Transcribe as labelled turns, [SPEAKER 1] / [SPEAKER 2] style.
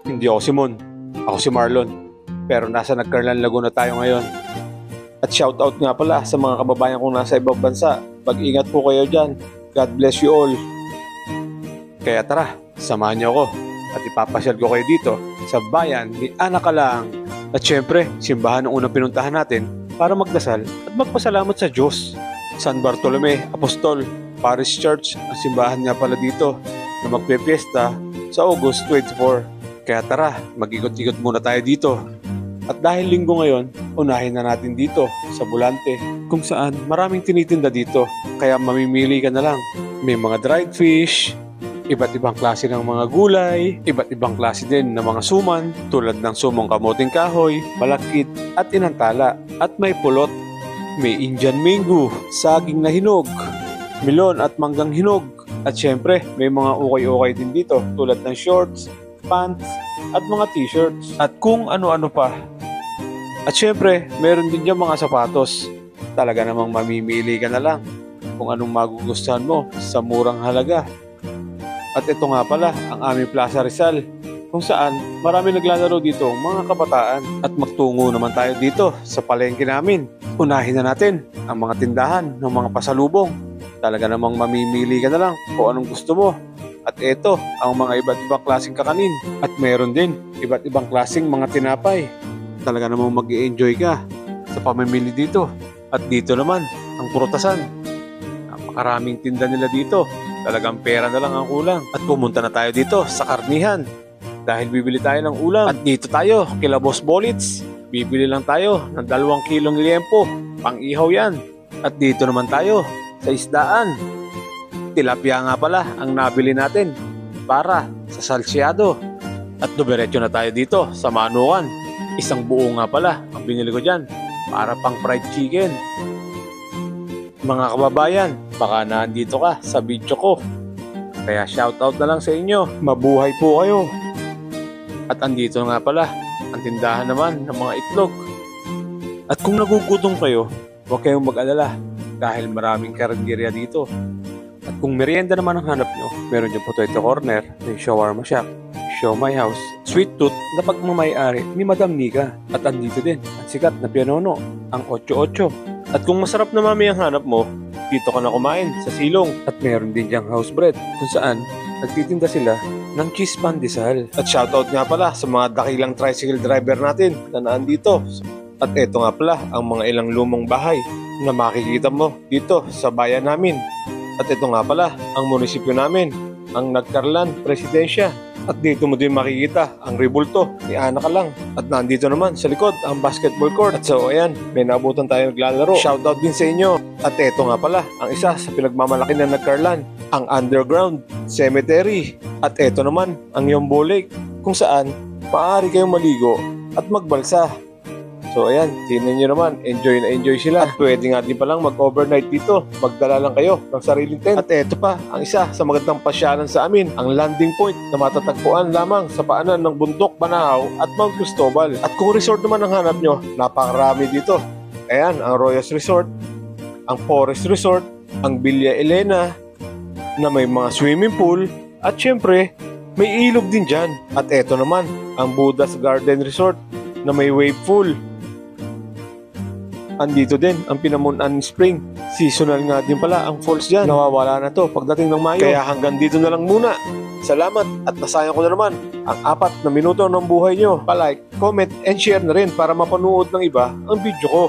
[SPEAKER 1] Hindi ako si Mon, ako si Marlon. Pero nasa Nagcarlan, Laguna tayo ngayon. At shoutout nga pala sa mga kababayan kong nasa ibang bansa. Mag-ingat po kayo dyan. God bless you all. Kaya tara, samahan niyo ako at ipapasyal ko kayo dito sa bayan ni Anakalang. At syempre, simbahan ang unang pinuntahan natin para magdasal at magpasalamat sa Diyos. San Bartolome Apostol Parish Church ang simbahan nga pala dito na magpe-fiesta sa August 24. Kaya tara, mag-ikot-ikot muna tayo dito. At dahil linggo ngayon, unahin na natin dito sa Bulante kung saan maraming tinitinda dito. Kaya mamimili ka na lang. May mga dried fish, iba't ibang klase ng mga gulay, iba't ibang klase din ng mga suman tulad ng sumong kamuting kahoy, malakit at inantala. At may pulot, may Indian mango, saging na hinog, melon at manggang hinog. At syempre, may mga ukay-ukay din dito tulad ng shorts, pants at mga t-shirts at kung ano-ano pa. At syempre, meron din dyan mga sapatos. Talaga namang mamimili ka na lang kung anong magugustuhan mo sa murang halaga. At ito nga pala ang aming Plaza Rizal kung saan marami naglalaro dito mga kabataan. At magtungo naman tayo dito sa palengke namin. Unahin na natin ang mga tindahan ng mga pasalubong. Talaga namang mamimili ka na lang kung anong gusto mo. At ito ang mga iba't ibang klaseng kakanin. At meron din iba't ibang klaseng mga tinapay. Talaga namang mag-i-enjoy ka sa pamimili dito. At dito naman ang prutasan. Napakaraming tinda nila dito. Talagang pera na lang ang kulang. At pumunta na tayo dito sa karnihan. Dahil bibili tayo ng ulam. At dito tayo kila Boss Bolits. Bibili lang tayo ng 2 kilong liempo. Pang-ihaw yan. At dito naman tayo sa isdaan. Tilapia nga pala ang nabili natin para sa salsyado. At dumiretso na tayo dito sa Manukan. Isang buo nga pala ang binili ko dyan para pang fried chicken. Mga kababayan, baka nandito ka sa video ko. Kaya shoutout na lang sa inyo. Mabuhay po kayo. At andito nga pala ang tindahan naman ng mga itlog. At kung nagugutom kayo, huwag kayong mag-alala dahil maraming karinderya dito. At kung merienda naman ang hanap nyo, meron yung Potato Corner, may Shawarma Shack, Show My House, Sweet Tooth na pagmamayari ni Madam Nika. At andito din ang sikat na pianono, ang 88. At kung masarap na mami ang hanap mo, dito ka na kumain sa Silong. At meron din diyang house bread kung saan nagtitinda sila ng cheese pandesal. At shoutout nga pala sa mga dakilang tricycle driver natin na naandito. At eto nga pala ang mga ilang lumang bahay na makikita mo dito sa bayan namin. At ito nga pala ang munisipyo namin, ang Nagcarlan Presidensya. At dito mo din makikita ang Rebulto ni Anakalang. At nandito naman sa likod ang basketball court. At so ayan, may nabutan tayo naglalaro. Shoutout din sa inyo. At ito nga pala ang isa sa pinagmamalaki ng Nagcarlan, ang Underground Cemetery. At ito naman ang Yombo Lake kung saan maaari kayong maligo at magbalsa. So ayan, tingnan nyo naman, enjoy na enjoy sila. At pwede nga din palang mag-overnight dito. Magdala lang kayo ng sariling tent. At eto pa, ang isa sa magandang pasyalan sa amin, ang landing point na matatagpuan lamang sa paanan ng Bundok Banahaw at Mount Cristobal. At kung resort naman ang hanap nyo, napakarami dito. Ayan, ang Royals Resort, ang Forest Resort, ang Villa Elena na may mga swimming pool. At syempre, may ilog din dyan. At eto naman, ang Buddha's Garden Resort na may wave pool. Andito din ang Pinamunan Spring. Seasonal nga din pala ang falls dyan. Nawawala na to pagdating ng Mayo. Kaya hanggang dito na lang muna. Salamat at nasayang ko na naman ang 4 na minuto ng buhay nyo. Pa-like, comment, and share na rin para mapanood ng iba ang video ko.